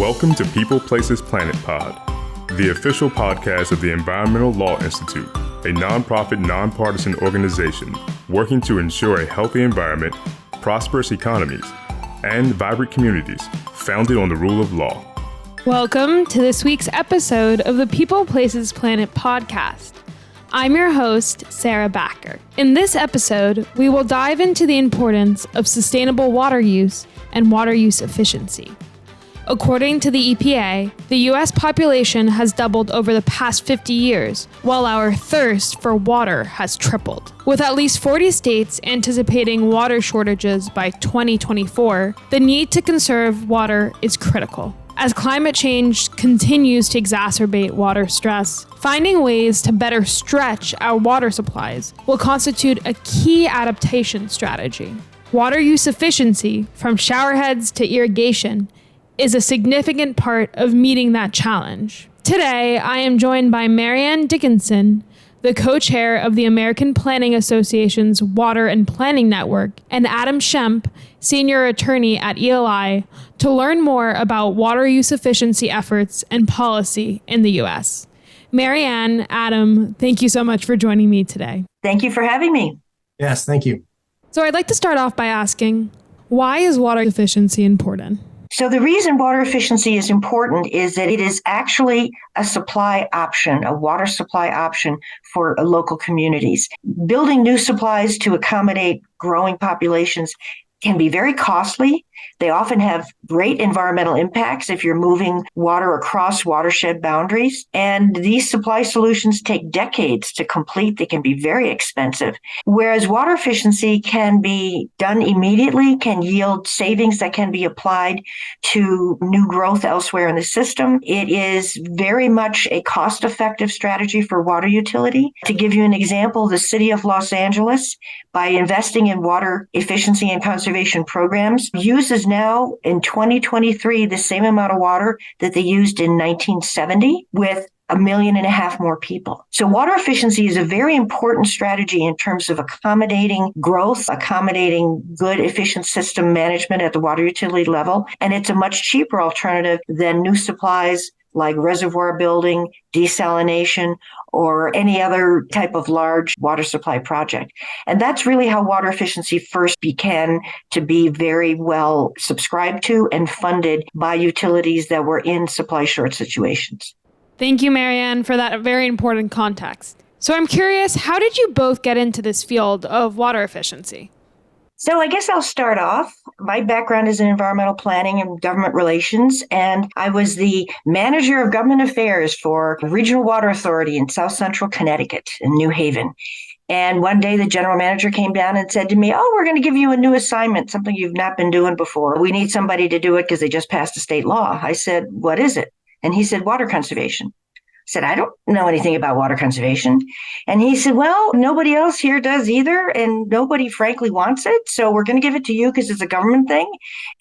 Welcome to People, Places, Planet Pod, the official podcast of the Environmental Law Institute, a nonprofit, nonpartisan organization working to ensure a healthy environment, prosperous economies, and vibrant communities founded on the rule of law. Welcome to this week's episode of the People, Places, Planet podcast. I'm your host, Sarah Backer. In this episode, we will dive into the importance of sustainable water use and water use efficiency. According to the EPA, the U.S. population has doubled over the past 50 years, while our thirst for water has tripled. With at least 40 states anticipating water shortages by 2024, the need to conserve water is critical. As climate change continues to exacerbate water stress, finding ways to better stretch our water supplies will constitute a key adaptation strategy. Water use efficiency, from showerheads to irrigation, is a significant part of meeting that challenge. Today, I am joined by Mary Ann Dickinson, the co-chair of the American Planning Association's Water and Planning Network, and Adam Schempp, senior attorney at ELI, to learn more about water use efficiency efforts and policy in the U.S. Mary Ann, Adam, thank you so much for joining me today. Thank you for having me. Yes, thank you. So I'd like to start off by asking, why is water efficiency important? So the reason water efficiency is important is that it is actually a supply option, a water supply option for local communities. Building new supplies to accommodate growing populations can be very costly. They often have great environmental impacts if you're moving water across watershed boundaries. And these supply solutions take decades to complete. They can be very expensive. Whereas water efficiency can be done immediately, can yield savings that can be applied to new growth elsewhere in the system. It is very much a cost-effective strategy for water utility. To give you an example, the city of Los Angeles, by investing in water efficiency and conservation programs, uses now in 2023 the same amount of water that they used in 1970 with 1.5 million more people. So water efficiency is a very important strategy in terms of accommodating growth, accommodating good, efficient system management at the water utility level. And it's a much cheaper alternative than new supplies like reservoir building, desalination, or any other type of large water supply project. And that's really how water efficiency first began to be very well subscribed to and funded by utilities that were in supply short situations. Thank you, Mary Ann, for that very important context. So I'm curious, how did you both get into this field of water efficiency? So I guess I'll start off. My background is in environmental planning and government relations, and I was the manager of government affairs for the Regional Water Authority in South Central Connecticut in New Haven. And one day the general manager came down and said to me, we're going to give you a new assignment, something you've not been doing before. We need somebody to do it because they just passed a state law. I said, what is it? And he said, water conservation. I said, I don't know anything about water conservation. And he said, well, nobody else here does either. And nobody frankly wants it. So we're going to give it to you because it's a government thing.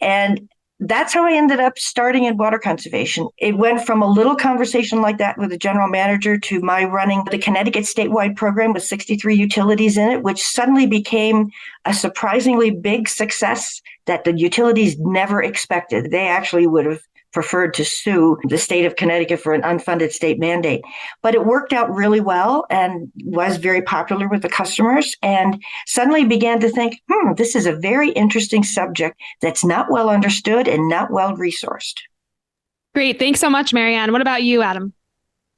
And that's how I ended up starting in water conservation. It went from a little conversation like that with the general manager to my running the Connecticut statewide program with 63 utilities in it, which suddenly became a surprisingly big success that the utilities never expected. They actually would have preferred to sue the state of Connecticut for an unfunded state mandate. But it worked out really well and was very popular with the customers, and suddenly began to think, this is a very interesting subject that's not well understood and not well resourced. Great. Thanks so much, Mary Ann. What about you, Adam?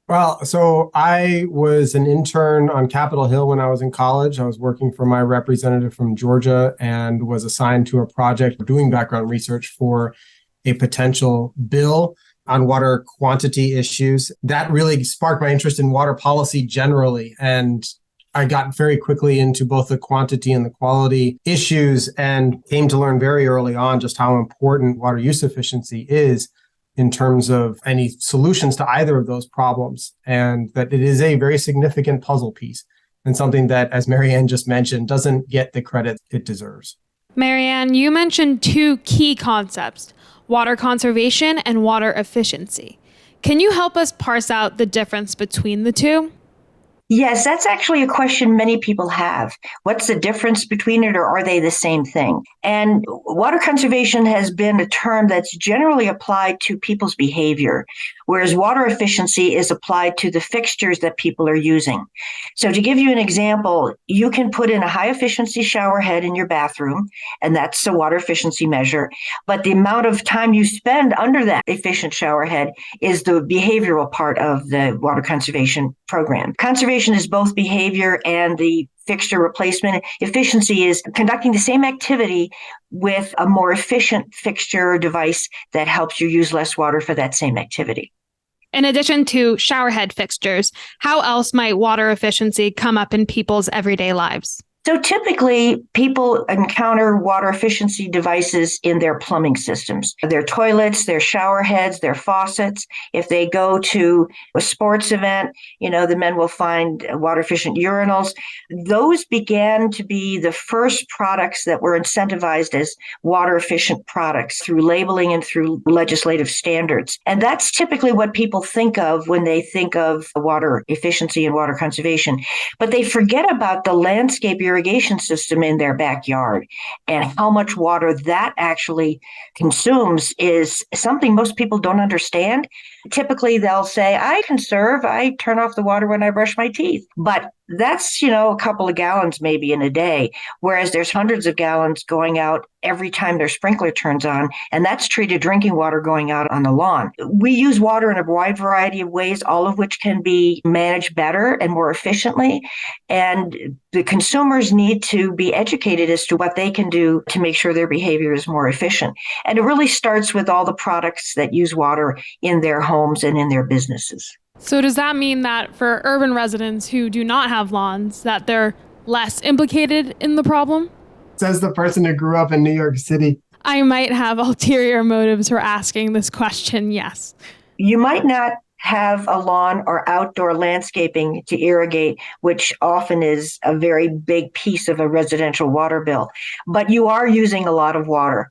Well, so I was an intern on Capitol Hill when I was in college. I was working for my representative from Georgia and was assigned to a project doing background research for a potential bill on water quantity issues. That really sparked my interest in water policy generally. And I got very quickly into both the quantity and the quality issues and came to learn very early on just how important water use efficiency is in terms of any solutions to either of those problems. And that it is a very significant puzzle piece and something that, as Mary Ann just mentioned, doesn't get the credit it deserves. Mary Ann, you mentioned two key concepts: water conservation and water efficiency. Can you help us parse out the difference between the two? Yes, that's actually a question many people have. What's the difference between it, or are they the same thing? And water conservation has been a term that's generally applied to people's behavior, whereas water efficiency is applied to the fixtures that people are using. So, to give you an example, you can put in a high efficiency shower head in your bathroom, and that's a water efficiency measure. But the amount of time you spend under that efficient shower head is the behavioral part of the water conservation program. Conservation is both behavior and the fixture replacement. Efficiency is conducting the same activity with a more efficient fixture or device that helps you use less water for that same activity. In addition to showerhead fixtures, how else might water efficiency come up in people's everyday lives? So typically, people encounter water efficiency devices in their plumbing systems, their toilets, their shower heads, their faucets. If they go to a sports event, the men will find water efficient urinals. Those began to be the first products that were incentivized as water efficient products through labeling and through legislative standards. And that's typically what people think of when they think of water efficiency and water conservation. But they forget about the landscape irrigation system in their backyard, and how much water that actually consumes is something most people don't understand. Typically, they'll say, I conserve, I turn off the water when I brush my teeth. But that's, a couple of gallons maybe in a day, whereas there's hundreds of gallons going out every time their sprinkler turns on, and that's treated drinking water going out on the lawn. We use water in a wide variety of ways, all of which can be managed better and more efficiently. And the consumers need to be educated as to what they can do to make sure their behavior is more efficient. And it really starts with all the products that use water in their homes and in their businesses. So does that mean that for urban residents who do not have lawns, that they're less implicated in the problem? Says the person who grew up in New York City. I might have ulterior motives for asking this question, yes. You might not have a lawn or outdoor landscaping to irrigate, which often is a very big piece of a residential water bill, but you are using a lot of water.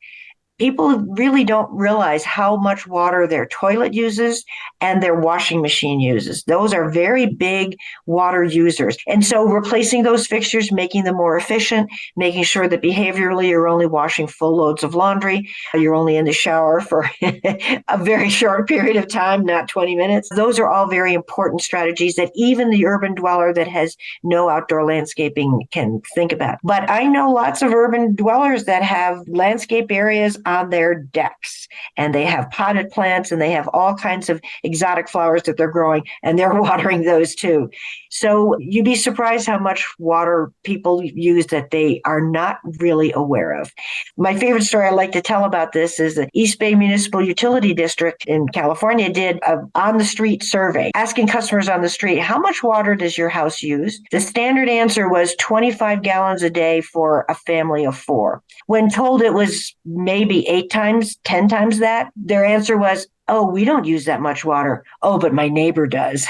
People really don't realize how much water their toilet uses and their washing machine uses. Those are very big water users. And so replacing those fixtures, making them more efficient, making sure that behaviorally you're only washing full loads of laundry, you're only in the shower for a very short period of time, not 20 minutes. Those are all very important strategies that even the urban dweller that has no outdoor landscaping can think about. But I know lots of urban dwellers that have landscape areas on their decks, and they have potted plants, and they have all kinds of exotic flowers that they're growing, and they're watering those too. So you'd be surprised how much water people use that they are not really aware of. My favorite story I like to tell about this is the East Bay Municipal Utility District in California did an on-the-street survey, asking customers on the street, how much water does your house use? The standard answer was 25 gallons a day for a family of 4. When told it was maybe 8 times, 10 times that, their answer was, oh, we don't use that much water. Oh, but my neighbor does.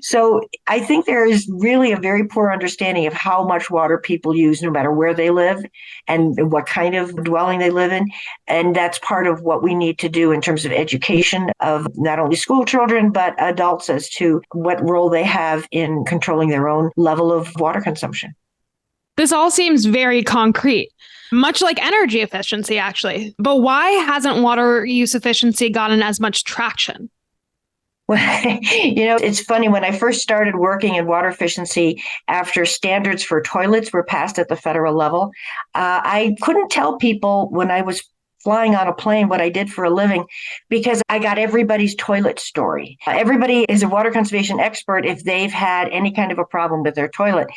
So I think there is really a very poor understanding of how much water people use, no matter where they live and what kind of dwelling they live in. And that's part of what we need to do in terms of education of not only school children, but adults as to what role they have in controlling their own level of water consumption. This all seems very concrete, much like energy efficiency, actually. But why hasn't water use efficiency gotten as much traction? Well, it's funny. When I first started working in water efficiency after standards for toilets were passed at the federal level, I couldn't tell people when I was flying on a plane what I did for a living, because I got everybody's toilet story. Everybody is a water conservation expert if they've had any kind of a problem with their toilet.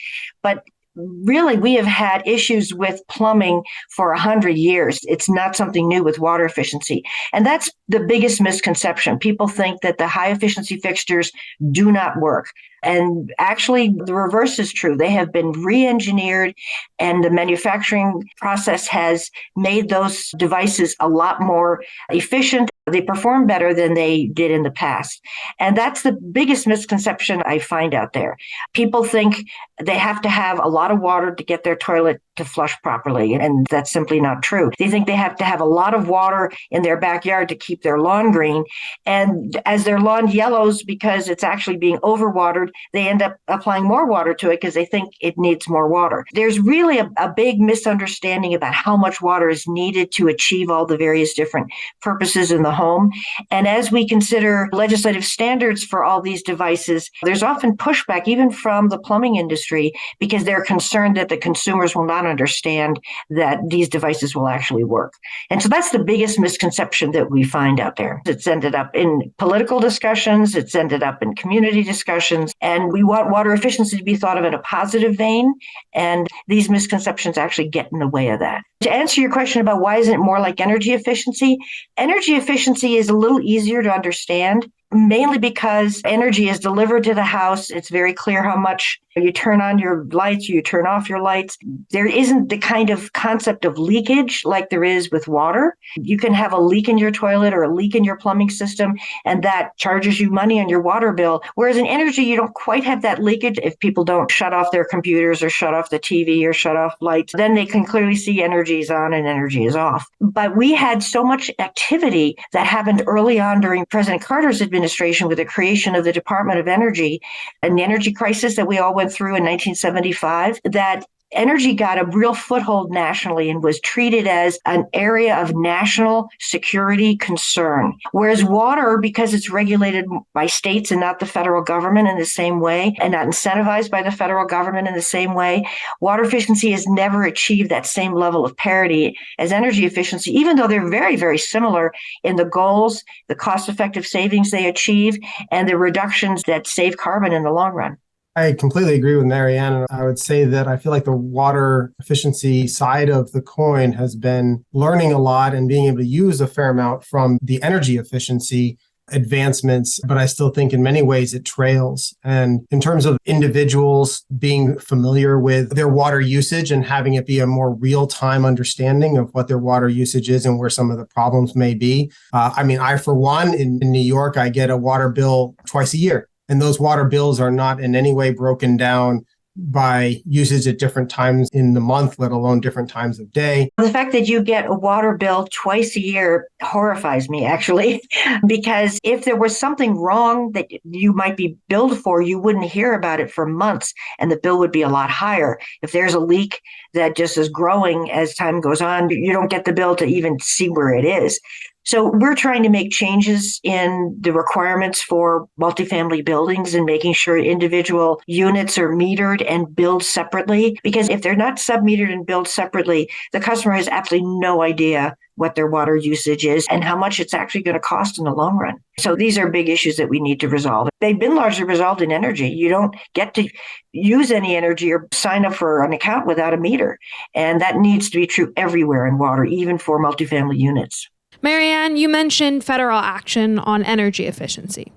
But really, we have had issues with plumbing for 100 years. It's not something new with water efficiency. And that's the biggest misconception. People think that the high efficiency fixtures do not work. And actually, the reverse is true. They have been re-engineered, and the manufacturing process has made those devices a lot more efficient. They perform better than they did in the past. And that's the biggest misconception I find out there. People think they have to have a lot of water to get their toilet to flush properly, and that's simply not true. They think they have to have a lot of water in their backyard to keep keep their lawn green. And as their lawn yellows because it's actually being overwatered, they end up applying more water to it because they think it needs more water. There's really a big misunderstanding about how much water is needed to achieve all the various different purposes in the home. And as we consider legislative standards for all these devices, there's often pushback even from the plumbing industry because they're concerned that the consumers will not understand that these devices will actually work. And so that's the biggest misconception that we find out there. It's ended up in political discussions, it's ended up in community discussions, and we want water efficiency to be thought of in a positive vein, and these misconceptions actually get in the way of that. To answer your question about why isn't it more like energy efficiency is a little easier to understand, mainly because energy is delivered to the house. It's very clear how much you turn on your lights, you turn off your lights. There isn't the kind of concept of leakage like there is with water. You can have a leak in your toilet or a leak in your plumbing system, and that charges you money on your water bill. Whereas in energy, you don't quite have that leakage. If people don't shut off their computers or shut off the TV or shut off lights, then they can clearly see energy is on and energy is off. But we had so much activity that happened early on during President Carter's administration with the creation of the Department of Energy and the energy crisis that we all went through in 1975, that energy got a real foothold nationally and was treated as an area of national security concern. Whereas water, because it's regulated by states and not the federal government in the same way, and not incentivized by the federal government in the same way, water efficiency has never achieved that same level of parity as energy efficiency, even though they're very, very similar in the goals, the cost-effective savings they achieve, and the reductions that save carbon in the long run. I completely agree with Mary Ann. I would say that I feel like the water efficiency side of the coin has been learning a lot and being able to use a fair amount from the energy efficiency advancements, but I still think in many ways it trails. And in terms of individuals being familiar with their water usage and having it be a more real-time understanding of what their water usage is and where some of the problems may be. I, for one, in New York, I get a water bill twice a year. And those water bills are not in any way broken down by usage at different times in the month, let alone different times of day. The fact that you get a water bill twice a year horrifies me, actually, because if there was something wrong that you might be billed for, you wouldn't hear about it for months, and the bill would be a lot higher. If there's a leak that just is growing as time goes on, you don't get the bill to even see where it is. So we're trying to make changes in the requirements for multifamily buildings and making sure individual units are metered and billed separately. Because if they're not sub-metered and billed separately, the customer has absolutely no idea what their water usage is and how much it's actually going to cost in the long run. So these are big issues that we need to resolve. They've been largely resolved in energy. You don't get to use any energy or sign up for an account without a meter. And that needs to be true everywhere in water, even for multifamily units. Mary Ann, you mentioned federal action on energy efficiency.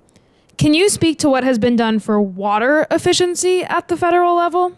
Can you speak to what has been done for water efficiency at the federal level?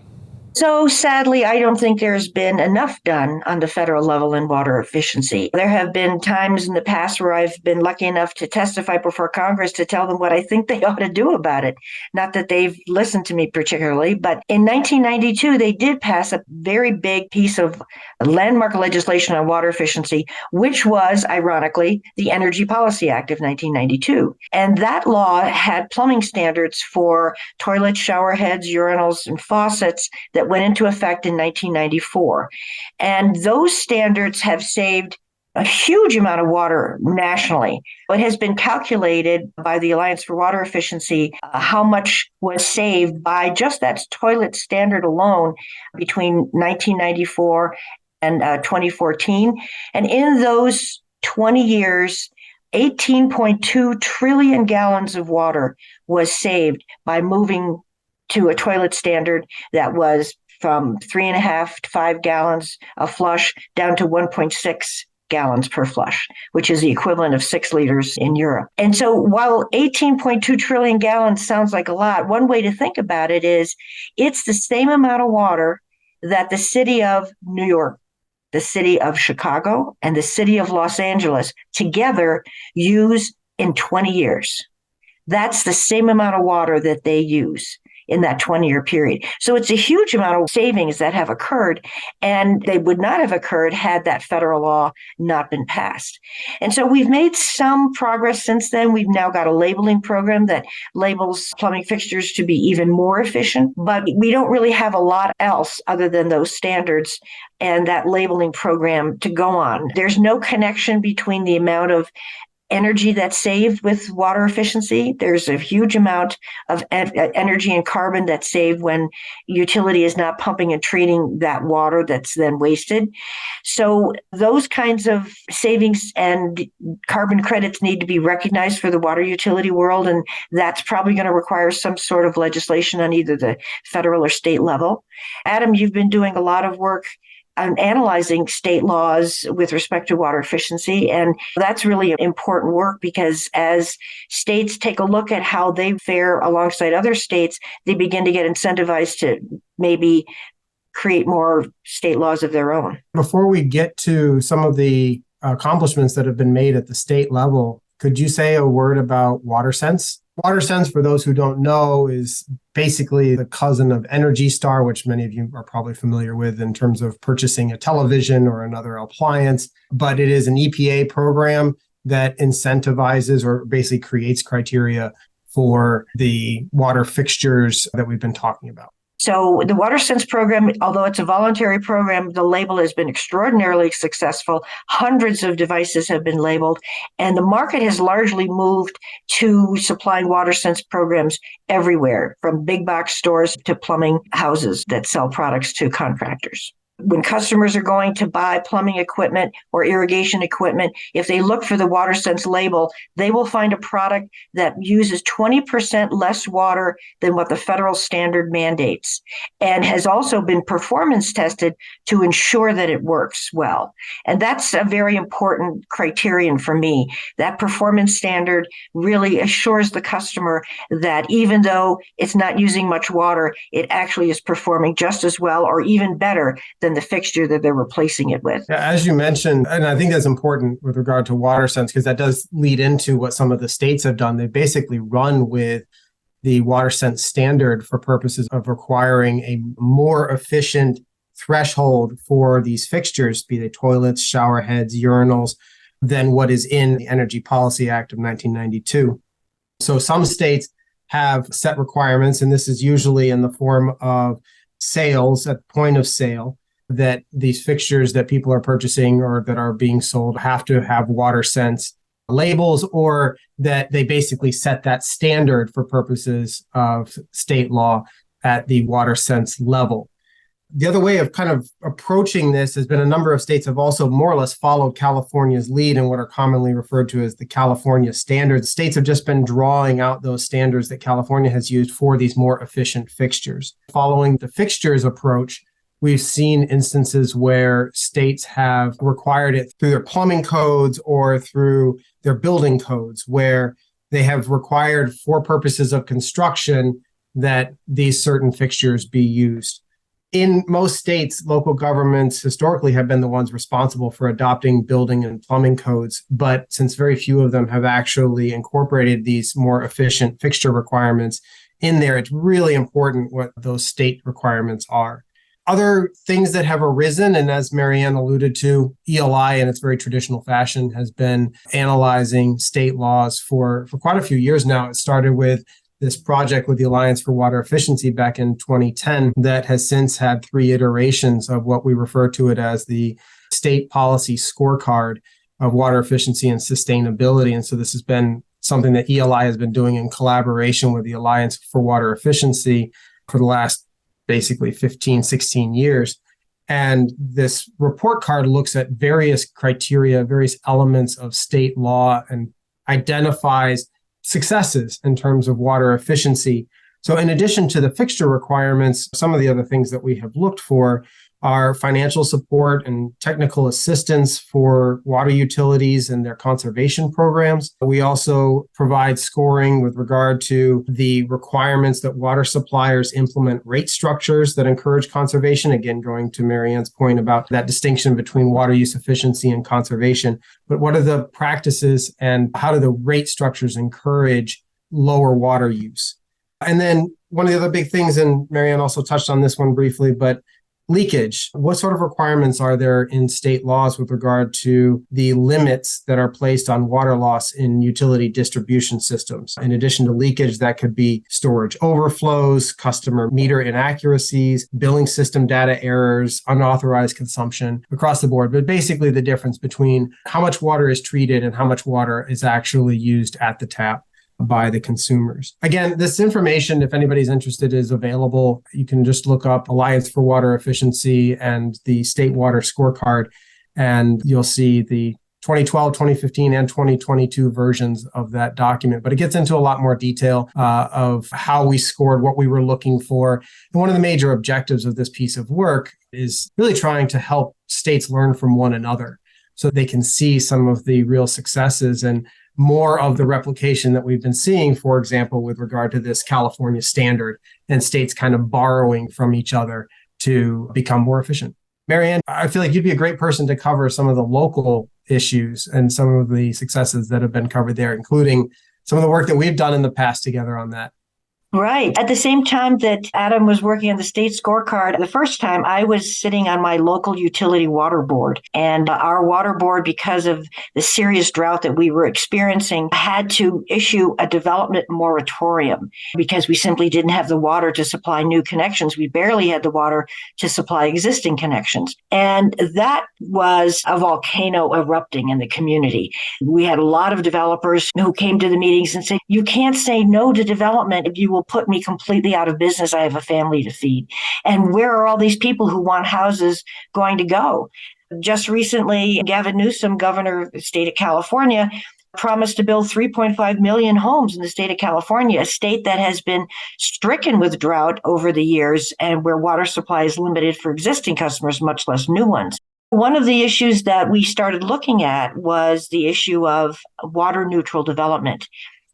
So sadly, I don't think there's been enough done on the federal level in water efficiency. There have been times in the past where I've been lucky enough to testify before Congress to tell them what I think they ought to do about it. Not that they've listened to me particularly, but in 1992, they did pass a very big piece of landmark legislation on water efficiency, which was, ironically, the Energy Policy Act of 1992. And that law had plumbing standards for toilets, shower heads, urinals, and faucets that went into effect in 1994. And those standards have saved a huge amount of water nationally. It has been calculated by the Alliance for Water Efficiency how much was saved by just that toilet standard alone between 1994 and 2014. And in those 20 years, 18.2 trillion gallons of water was saved by moving to a toilet standard that was from 3.5 to 5 gallons a flush down to 1.6 gallons per flush, which is the equivalent of 6 liters in Europe. And so while 18.2 trillion gallons sounds like a lot, one way to think about it is it's the same amount of water that the city of New York, the city of Chicago, and the city of Los Angeles together use in 20 years. That's the same amount of water that they use in that 20-year period. So it's a huge amount of savings that have occurred, and they would not have occurred had that federal law not been passed. And so we've made some progress since then. We've now got a labeling program that labels plumbing fixtures to be even more efficient, but we don't really have a lot else other than those standards and that labeling program to go on. There's no connection between the amount of energy that's saved with water efficiency. There's a huge amount of energy and carbon that's saved when utility is not pumping and treating that water that's then wasted. So those kinds of savings and carbon credits need to be recognized for the water utility world, and that's probably going to require some sort of legislation on either the federal or state level. Adam, you've been doing a lot of work analyzing state laws with respect to water efficiency. And that's really important work, because as states take a look at how they fare alongside other states, they begin to get incentivized to maybe create more state laws of their own. Before we get to some of the accomplishments that have been made at the state level, could you say a word about WaterSense? WaterSense, for those who don't know, is basically the cousin of Energy Star, which many of you are probably familiar with in terms of purchasing a television or another appliance. But it is an EPA program that incentivizes or basically creates criteria for the water fixtures that we've been talking about. So the WaterSense program, although it's a voluntary program, the label has been extraordinarily successful. Hundreds of devices have been labeled, and the market has largely moved to supplying WaterSense programs everywhere, from big box stores to plumbing houses that sell products to contractors. When customers are going to buy plumbing equipment or irrigation equipment, if they look for the WaterSense label, they will find a product that uses 20% less water than what the federal standard mandates, and has also been performance tested to ensure that it works well. And that's a very important criterion for me. That performance standard really assures the customer that even though it's not using much water, it actually is performing just as well or even better than the fixture that they're replacing it with. As you mentioned, and I think that's important with regard to WaterSense, because that does lead into what some of the states have done. They basically run with the WaterSense standard for purposes of requiring a more efficient threshold for these fixtures, be they toilets, shower heads, urinals, than what is in the Energy Policy Act of 1992. So some states have set requirements, and this is usually in the form of sales at point of sale, that these fixtures that people are purchasing or that are being sold have to have WaterSense labels, or that they basically set that standard for purposes of state law at the WaterSense level. The other way of kind of approaching this has been a number of states have also more or less followed California's lead in what are commonly referred to as the California standards. States have just been drawing out those standards that California has used for these more efficient fixtures. Following the fixtures approach, we've seen instances where states have required it through their plumbing codes or through their building codes, where they have required for purposes of construction that these certain fixtures be used. In most states, local governments historically have been the ones responsible for adopting building and plumbing codes, but since very few of them have actually incorporated these more efficient fixture requirements in there, it's really important what those state requirements are. Other things that have arisen, and as Mary Ann alluded to, ELI in its very traditional fashion has been analyzing state laws for quite a few years now. It started with this project with the Alliance for Water Efficiency back in 2010 that has since had 3 iterations of what we refer to it as the State Policy Scorecard of Water Efficiency and Sustainability. And so this has been something that ELI has been doing in collaboration with the Alliance for Water Efficiency for the last basically 15, 16 years. And this report card looks at various criteria, various elements of state law, and identifies successes in terms of water efficiency. So in addition to the fixture requirements, some of the other things that we have looked for are financial support and technical assistance for water utilities and their conservation programs. We also provide scoring with regard to the requirements that water suppliers implement rate structures that encourage conservation. Again, going to Mary Ann's point about that distinction between water use efficiency and conservation. But what are the practices and how do the rate structures encourage lower water use? And then one of the other big things, and Mary Ann also touched on this one briefly, but leakage. What sort of requirements are there in state laws with regard to the limits that are placed on water loss in utility distribution systems? In addition to leakage, that could be storage overflows, customer meter inaccuracies, billing system data errors, unauthorized consumption across the board. But basically the difference between how much water is treated and how much water is actually used at the tap by the consumers. Again, this information, if anybody's interested, is available. You can just look up Alliance for Water Efficiency and the State Water Scorecard, and you'll see the 2012, 2015, and 2022 versions of that document. But it gets into a lot more detail of how we scored, what we were looking for. And one of the major objectives of this piece of work is really trying to help states learn from one another so they can see some of the real successes and more of the replication that we've been seeing, for example, with regard to this California standard and states kind of borrowing from each other to become more efficient. Mary Ann, I feel like you'd be a great person to cover some of the local issues and some of the successes that have been covered there, including some of the work that we've done in the past together on that. Right. At the same time that Adam was working on the state scorecard, the first time I was sitting on my local utility water board. And our water board, because of the serious drought that we were experiencing, had to issue a development moratorium because we simply didn't have the water to supply new connections. We barely had the water to supply existing connections. And that was a volcano erupting in the community. We had a lot of developers who came to the meetings and said, you can't say no to development if you will put me completely out of business. I have a family to feed. And where are all these people who want houses going to go? Just recently, Gavin Newsom, governor of the state of California, promised to build 3.5 million homes in the state of California, a state that has been stricken with drought over the years and where water supply is limited for existing customers, much less new ones. One of the issues that we started looking at was the issue of water neutral development.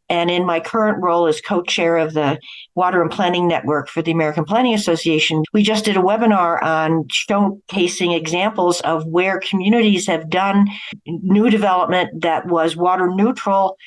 And in my current role as co-chair of the Water and Planning Network for the American Planning Association, we just did a webinar on showcasing examples of where communities have done new development that was water neutral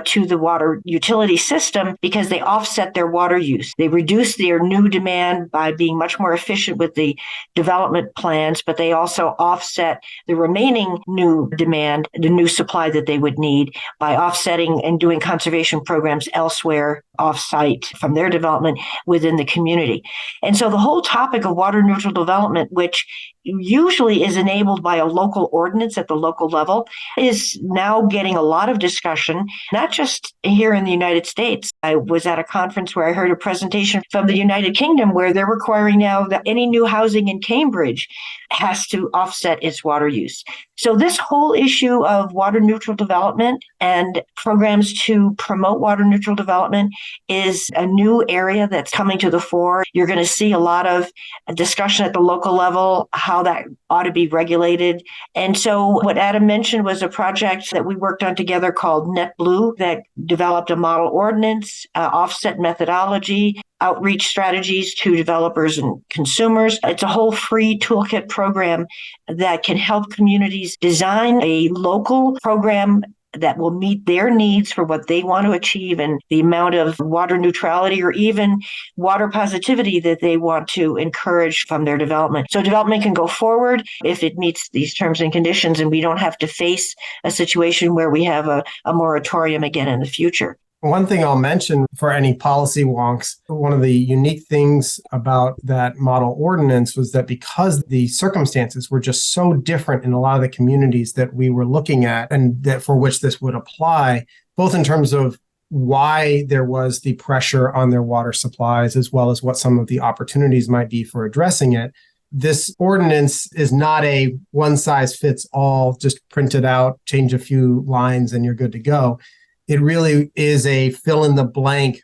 to the water utility system because they offset their water use. They reduce their new demand by being much more efficient with the development plans, but they also offset the remaining new demand, the new supply that they would need by offsetting and doing conservation programs elsewhere off-site from their development within the community. And so the whole topic of water neutral development, which usually is enabled by a local ordinance at the local level, is now getting a lot of discussion, not just here in the United States. I was at a conference where I heard a presentation from the United Kingdom where they're requiring now that any new housing in Cambridge has to offset its water use. So this whole issue of water neutral development and programs to promote water neutral development is a new area that's coming to the fore. You're going to see a lot of discussion at the local level, how that ought to be regulated. And so what Adam mentioned was a project that we worked on together called NetBlue that developed a model ordinance, offset methodology, outreach strategies to developers and consumers. It's a whole free toolkit program that can help communities design a local program that will meet their needs for what they want to achieve and the amount of water neutrality or even water positivity that they want to encourage from their development. So development can go forward if it meets these terms and conditions, and we don't have to face a situation where we have a moratorium again in the future. One thing I'll mention for any policy wonks, one of the unique things about that model ordinance was that because the circumstances were just so different in a lot of the communities that we were looking at and that for which this would apply, both in terms of why there was the pressure on their water supplies, as well as what some of the opportunities might be for addressing it. This ordinance is not a one size fits all, just print it out, change a few lines and you're good to go. It really is a fill in the blank,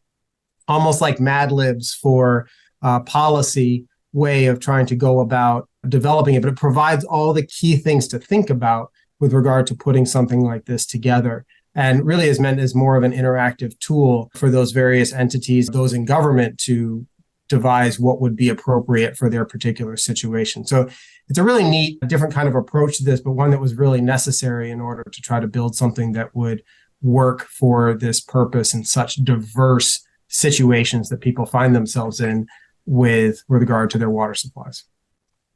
almost like Mad Libs for policy way of trying to go about developing it. But it provides all the key things to think about with regard to putting something like this together. And really is meant as more of an interactive tool for those various entities, those in government, to devise what would be appropriate for their particular situation. So it's a really neat, different kind of approach to this, but one that was really necessary in order to try to build something that would work for this purpose in such diverse situations that people find themselves in with regard to their water supplies.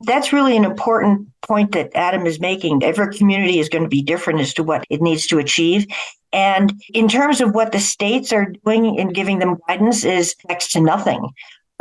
That's really an important point that Adam is making. Every community is going to be different as to what it needs to achieve. And in terms of what the states are doing in giving them guidance is next to nothing.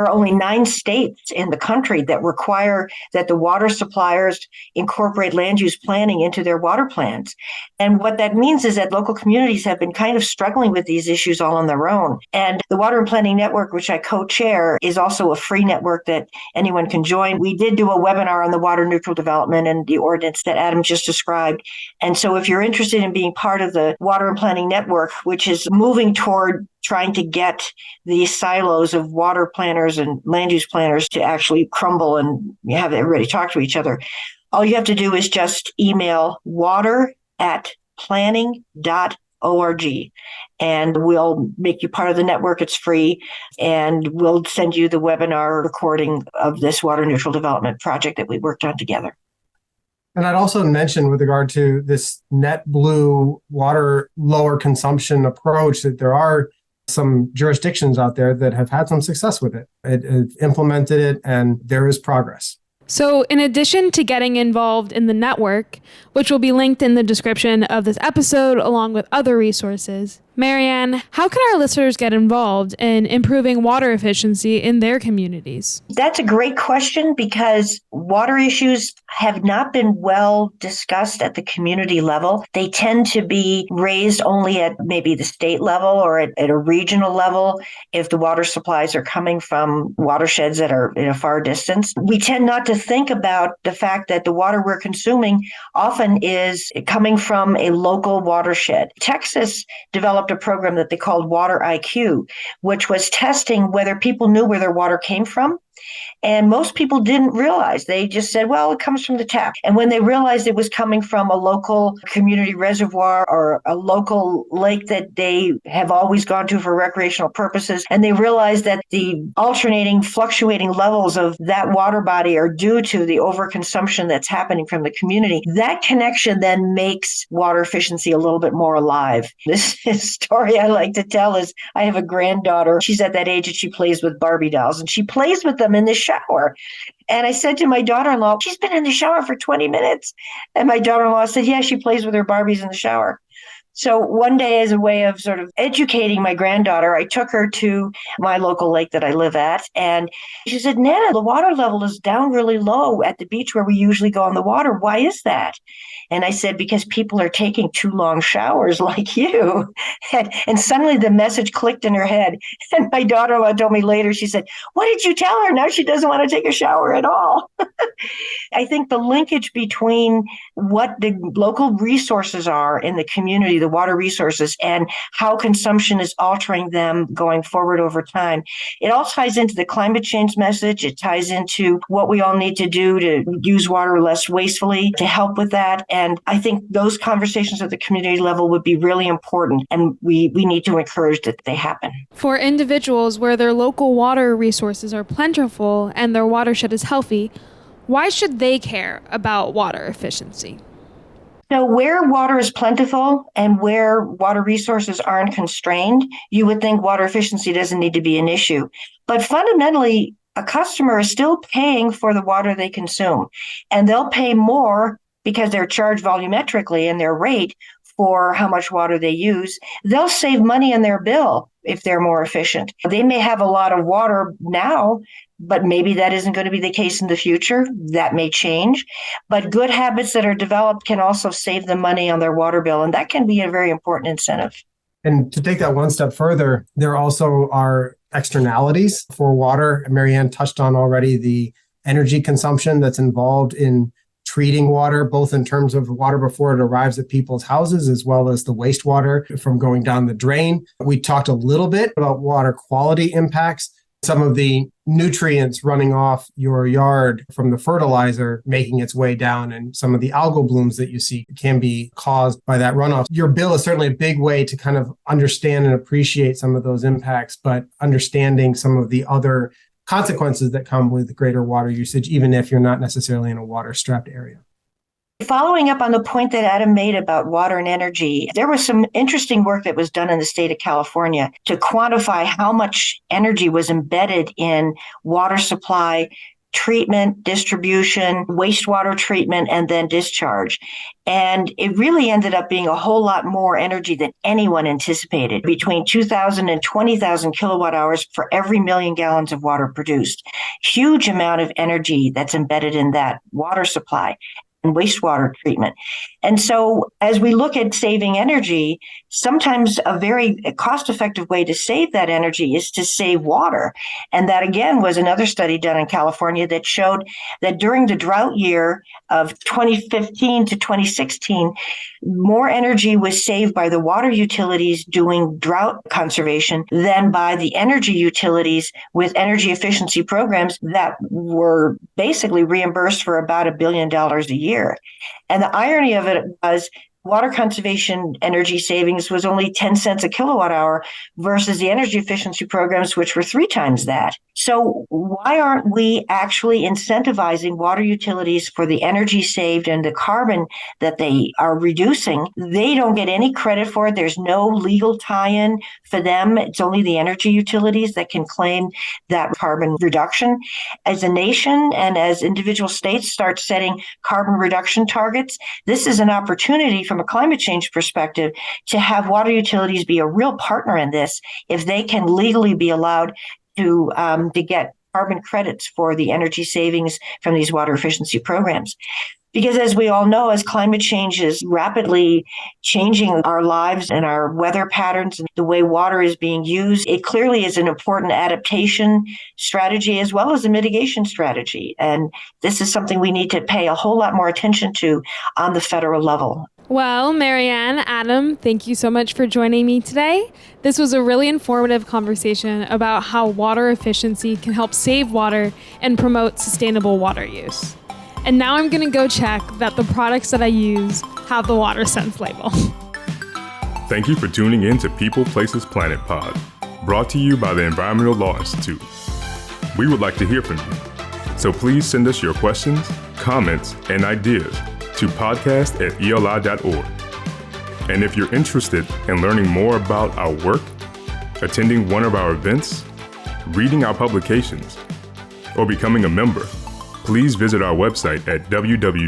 There are only 9 states in the country that require that the water suppliers incorporate land use planning into their water plans. And what that means is that local communities have been kind of struggling with these issues all on their own. And the Water and Planning Network, which I co-chair, is also a free network that anyone can join. We did do a webinar on the water neutral development and the ordinance that Adam just described. And so if you're interested in being part of the Water and Planning Network, which is moving toward trying to get these silos of water planners and land use planners to actually crumble and have everybody talk to each other, all you have to do is just email water@planning.org and we'll make you part of the network. It's free. And we'll send you the webinar recording of this water neutral development project that we worked on together. And I'd also mention with regard to this net blue water lower consumption approach that there are some jurisdictions out there that have had some success with it. It implemented it and there is progress. So in addition to getting involved in the network, which will be linked in the description of this episode along with other resources, Mary Ann, how can our listeners get involved in improving water efficiency in their communities? That's a great question because water issues have not been well discussed at the community level. They tend to be raised only at maybe the state level or at a regional level if the water supplies are coming from watersheds that are in a far distance. We tend not to think about the fact that the water we're consuming often is coming from a local watershed. Texas developed a program that they called Water IQ, which was testing whether people knew where their water came from. And most people didn't realize. They just said, well, it comes from the tap. And when they realized it was coming from a local community reservoir or a local lake that they have always gone to for recreational purposes, and they realized that the alternating, fluctuating levels of that water body are due to the overconsumption that's happening from the community, that connection then makes water efficiency a little bit more alive. This story I like to tell is I have a granddaughter. She's at that age that she plays with Barbie dolls, and she plays with them in the shower. And I said to my daughter-in-law, she's been in the shower for 20 minutes. And my daughter-in-law said, yeah, she plays with her Barbies in the shower. So one day, as a way of sort of educating my granddaughter, I took her to my local lake that I live at. And she said, Nana, the water level is down really low at the beach where we usually go in the water. Why is that? And I said, because people are taking too long showers like you. And suddenly the message clicked in her head. And my daughter-in-law told me later, she said, what did you tell her? Now she doesn't want to take a shower at all. I think the linkage between what the local resources are in the community, the water resources, and how consumption is altering them going forward over time. It all ties into the climate change message. It ties into what we all need to do to use water less wastefully to help with that. And I think those conversations at the community level would be really important, and we need to encourage that they happen. For individuals where their local water resources are plentiful and their watershed is healthy, why should they care about water efficiency? So where water is plentiful and where water resources aren't constrained, you would think water efficiency doesn't need to be an issue. But fundamentally, a customer is still paying for the water they consume, and they'll pay more because they're charged volumetrically in their rate for how much water they use. They'll save money in their bill if they're more efficient. They may have a lot of water now, but maybe that isn't going to be the case in the future. That may change. But good habits that are developed can also save them money on their water bill, and that can be a very important incentive. And to take that one step further, there also are externalities for water. Mary Ann touched on already the energy consumption that's involved in treating water, both in terms of water before it arrives at people's houses, as well as the wastewater from going down the drain. We talked a little bit about water quality impacts, some of the nutrients running off your yard from the fertilizer making its way down, and some of the algal blooms that you see can be caused by that runoff. Your bill is certainly a big way to kind of understand and appreciate some of those impacts, but understanding some of the other consequences that come with greater water usage, even if you're not necessarily in a water-strapped area. Following up on the point that Adam made about water and energy, there was some interesting work that was done in the state of California to quantify how much energy was embedded in water supply, treatment, distribution, wastewater treatment, and then discharge. And it really ended up being a whole lot more energy than anyone anticipated, between 2,000 and 20,000 kilowatt hours for every million gallons of water produced. Huge amount of energy that's embedded in that water supply and wastewater treatment. And so as we look at saving energy, sometimes a very cost-effective way to save that energy is to save water. And that, again, was another study done in California that showed that during the drought year of 2015 to 2016, more energy was saved by the water utilities doing drought conservation than by the energy utilities with energy efficiency programs that were basically reimbursed for about $1 billion a year. And the irony of it was water conservation energy savings was only 10 cents a kilowatt hour versus the energy efficiency programs, which were 3 times that. So why aren't we actually incentivizing water utilities for the energy saved and the carbon that they are reducing? They don't get any credit for it. There's no legal tie-in for them. It's only the energy utilities that can claim that carbon reduction. As a nation and as individual states start setting carbon reduction targets, this is an opportunity from a climate change perspective to have water utilities be a real partner in this if they can legally be allowed to get carbon credits for the energy savings from these water efficiency programs. Because as we all know, as climate change is rapidly changing our lives and our weather patterns and the way water is being used, it clearly is an important adaptation strategy as well as a mitigation strategy. And this is something we need to pay a whole lot more attention to on the federal level. Well, Mary Ann, Adam, thank you so much for joining me today. This was a really informative conversation about how water efficiency can help save water and promote sustainable water use. And now I'm going to go check that the products that I use have the WaterSense label. Thank you for tuning in to People, Places, Planet Pod, brought to you by the Environmental Law Institute. We would like to hear from you, so please send us your questions, comments, and ideas to podcast@eli.org. And if you're interested in learning more about our work, attending one of our events, reading our publications, or becoming a member, please visit our website at www.eli.org.